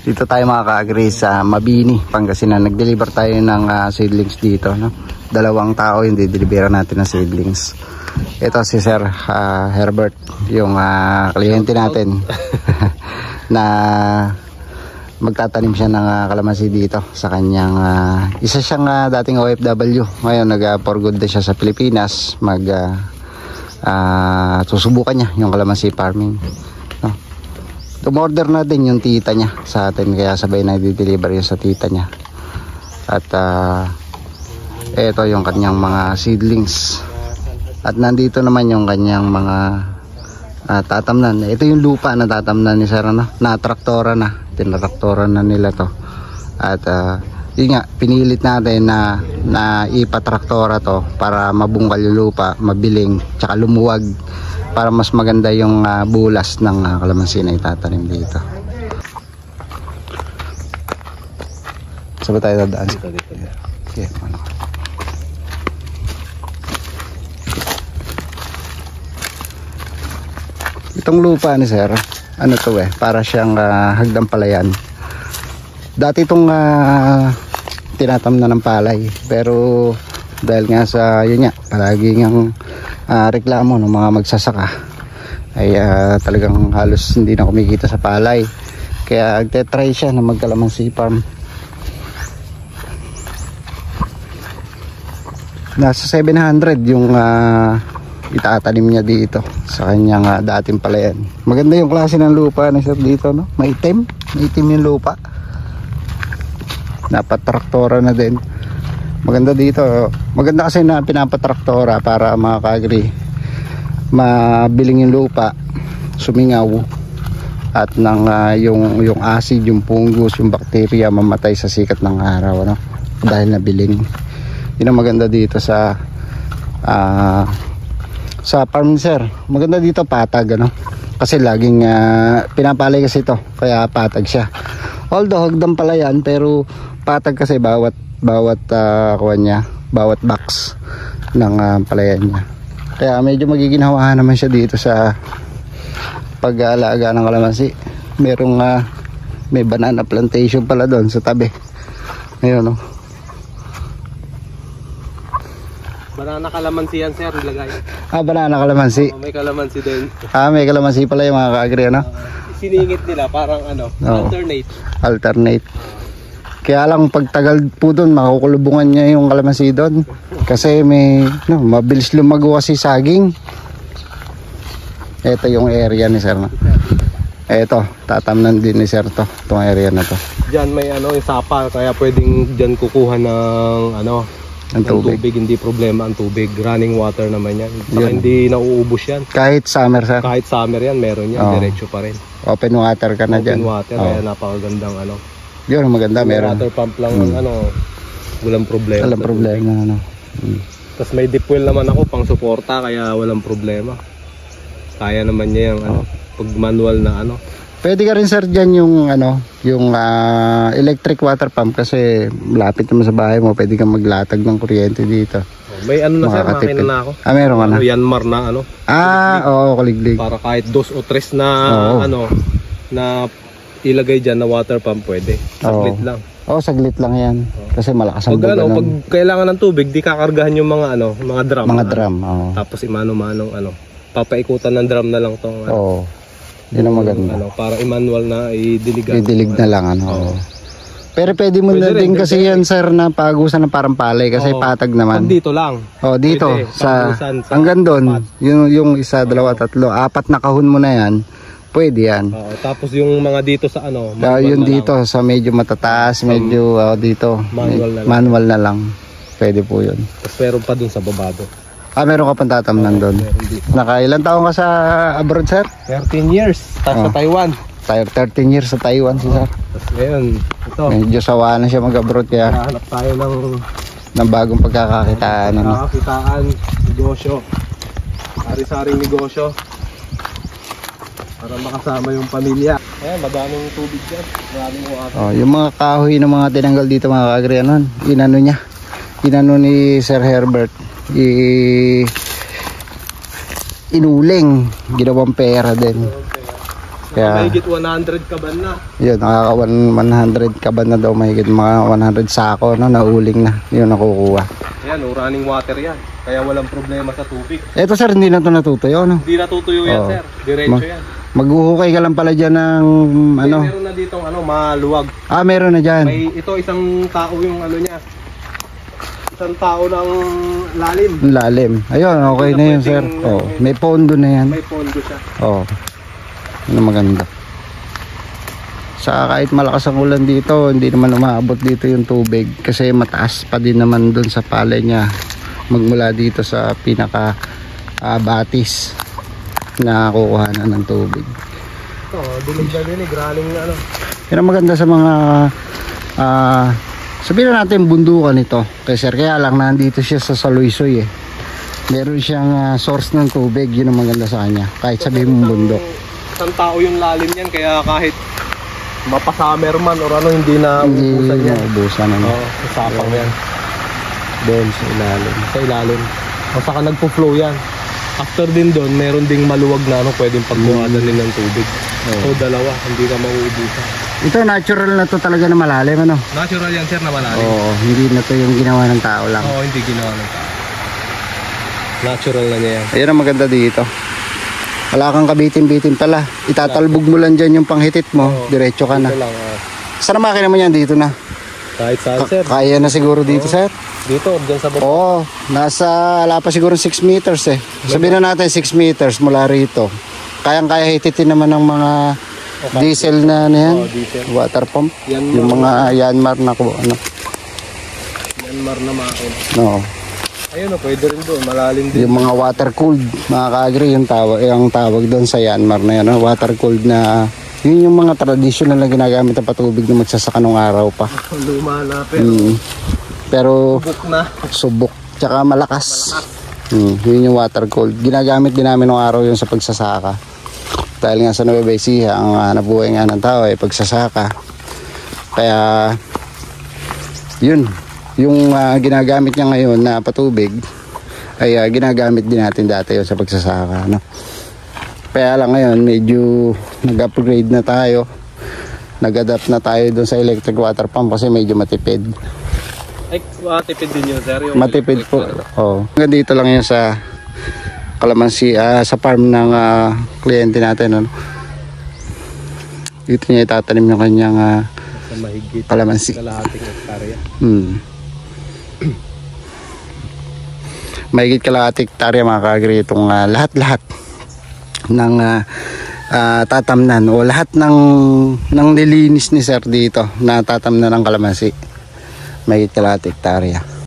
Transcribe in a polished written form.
Dito tayo mga ka-agri sa Mabini, Pangasinan. Nag-deliver tayo ng seedlings dito, no? Dalawang tao yung dideliveran natin ng seedlings. Ito si Sir Herbert, yung kliyente natin na magtatanim siya ng kalamansi dito sa kanyang isa siyang dating OFW. Ngayon nag-for good din siya sa Pilipinas. Susubukan niya yung kalamansi farming, no? Tumorder na din yung tita niya sa atin, kaya sabay na i-deliver yun sa tita niya. At ito yung kanyang mga seedlings. At nandito naman yung kanyang mga tatamnan. Ito yung lupa na tatamnan ni Sir, no? Na-traktora na. Tinatraktora na nila to. At yun nga, pinilit natin na ipatraktora to para mabungkal yung lupa, mabiling, tsaka lumuwag, para mas maganda yung bulas ng kalamansi na itatanim dito. Saan ba tayo dadaan? Okay, ano? Itong lupa ni Sir, ano to para siyang hagdang palayan. Dati itong tinatamnan ng palay, pero dahil nga sa yun nga, palagi ngang reklamo ng mga magsasaka ay talagang halos hindi na kumikita sa palay, kaya nagtetry siya na magkalamansi farm. Nasa 700 yung itatanim niya dito sa kanyang dating palayan. Maganda yung klase ng lupa ni Sir dito, no? Maitim yung lupa, napatraktora na din. Maganda dito, maganda kasi na pinapatraktora para mga ka-agri mabiling yung lupa, sumingaw, at ng yung acid, yung fungus, yung bacteria mamatay sa sikat ng araw, no? Dahil nabiling. Yun ang maganda dito sa farm, Sir. Maganda dito patag, ano? Kasi laging pinapalay kasi ito, kaya patag siya. Although hagdan pala yan, pero patag kasi bawat kuwan niya, bawat box ng palayan niya. Kaya medyo magiginhawahan naman siya dito sa pag-aalaga ng kalamansi. May banana plantation pala doon sa tabi. Ayun, no? Banana kalamansi yan, Sir, nilagay. Banana kalamansi. May kalamansi din. May kalamansi pala yung mga ka-agri, ano? Siningit nila parang alternate. Kaya lang pagtagal po doon, makukulubungan niya yung kalamansi doon. Kasi mabilis lumago kasi saging. Ito yung area ni Sir, no? Ito, tatamnan din ni Sir to, itong area na to. Diyan may yung sapa, kaya pwedeng diyan kukuha ng tubig. Hindi problema ang tubig. Running water naman yan. Saka hindi nauubos yan. Kahit summer, Sir? Kahit summer yan, meron yan. Diretso pa rin. Open water ka na dyan. Open water, kaya napakagandang Yun, maganda, meron. Water pump lang, walang problema. Walang problema, Tapos may deep well naman ako pang suporta, kaya walang problema. Kaya naman niya yung pag manual na Pwede ka rin, Sir, dyan yung electric water pump, kasi malapit naman sa bahay mo, pwede kang maglatag ng kuryente dito. May na, Sir, makina na ako. Meron ka na? Yanmar na oo, kaliglig. Para kahit 2 o 3 na na ilagay dyan na water pump, pwede. Saglit lang. Saglit lang yan. Kasi malakas ang buga. Pag kailangan ng tubig, di kakargahan yung mga mga drum. Mga drum, Tapos imano-manong papaikutan ng drum na lang tong yun ang maganda. Para i-manual na idilig na lang, Pero pwede mo na din kasi yan, Sir, na pagusan ng parang palay, kasi patag naman. Dito lang. Dito pwede, sa hanggang doon, yung 1, 2, 3, 4 na kahon mo na yan. Pwede yan. Tapos yung mga dito sa yun dito sa medyo matataas, medyo dito manual na lang. Pwede po yun. Tapos meron pa dun sa babado. Meron ka pang tatamnan doon. Nakailan taon ka sa abroad, Sir? 13 years. Tapos sa Taiwan. 13 years sa Taiwan, si Sir. Tapos ngayon, ito. Medyo sawa na siya mag-abroad, kaya hanap tayo ng bagong pagkakakitaan. Pagkakakitaan, negosyo. Sari-saring negosyo. Para makasama yung pamilya. Madaming tubig dyan. Maraming water. Yung mga kahoy ng mga tinanggal dito, mga ka-agri, inano ni Sir Herbert, inuling, ginawang pera din. Kaya mahigit 100 kaban na. Yun, nakaka 100 kaban na daw, mahigit mga 100 sako, no, nauling na. Yun nakukuha. Ayan, running water yan. Kaya walang problema sa tubig. Eto sir, hindi na ito natutuyo, no? Hindi natutuyo yan, sir. Diretso yan. Maghuhukay ka lang pala dyan ng ano? Meron na ditong maluwag. Meron na dyan. Ito isang tao yung ano niya. Isang tao ng lalim. Lalim. Ayun, okay na yun, sir. May pondo na yan. May pondo siya. Ano maganda. Sa kahit malakas ang ulan dito, hindi naman umaabot dito yung tubig kasi mataas pa din naman dun sa palay niya magmula dito sa pinaka batis na kukuhanan ng tubig. Dilig na dinig, raling na ano. Yan ang maganda sa mga sabihin na natin bundukan ito. Kaya sir, kaya lang nandito siya sa Saluisoy eh. Meron siyang source ng tubig, yun ang maganda sa kanya. Kahit sabihin mong bundok. Isang tao yung lalim yan, kaya kahit mapasummer man or ano, hindi na ubusan yan. Ubusan na. Usapang yan. Doon sa ilalim. Sa ilalim. O saka nagpo-flow yan. After din doon, meron ding maluwag na pwedeng pagkuhanan din ng tubig. So dalawa, hindi ka mauubusan. Ito natural na to talaga na malalim, ano? Natural yan, sir, na malalim. Hindi na to yung ginawa ng tao lang. Hindi ginawa ng tao. Natural na niya yan. Ayun ang maganda dito. Wala kang kabitin-bitin pala. Itatalbog mo lang dyan yung panghitit mo. Diretso ka na. Saan ang makina mo yan? Dito na. Kahit saan, sir. Kaya na siguro dito, sir. Dito, dyan sa baba. Wala pa siguro 6 meters eh. Sabihin na natin 6 meters mula rito. Kayang-kaya hititin naman ng mga diesel na yan. Water pump. Yung mga Yanmar na ano. Yanmar na makina. No. Ayun, pwede rin doon, malalim din. Yung mga water cooled, mga ka-agri, yung tawag doon sa Yanmar na yan, water cooled na, yun yung mga traditional na ginagamit na patubig na magsasaka nung araw pa. Luma na, pero subok na. Subok, tsaka malakas. Yun yung water cooled. Ginagamit din namin nung araw yun sa pagsasaka. Dahil nga sa Nueva Ecija, ang nabuhay nga ng tao ay pagsasaka. Kaya, yun. Yung ginagamit niya ngayon na patubig ay ginagamit din natin dati yun sa pagsasaka, no? Kaya lang ngayon medyo nag-upgrade na tayo, nag-adapt na tayo doon sa electric water pump kasi medyo matipid. Ay, matipid din yun, sir? Matipid po. Hanggang dito lang yun sa kalamansi, sa farm ng kliyente natin, no? Dito niya itatanim yung kanyang kalamansi. Kalahating hektarya. Mahigit kalahating hektarya, mga ka-agri, itong lahat-lahat ng tatamnan o lahat ng nilinis ni sir dito na tatamnan ng kalamansi. Mahigit kalahating hektarya.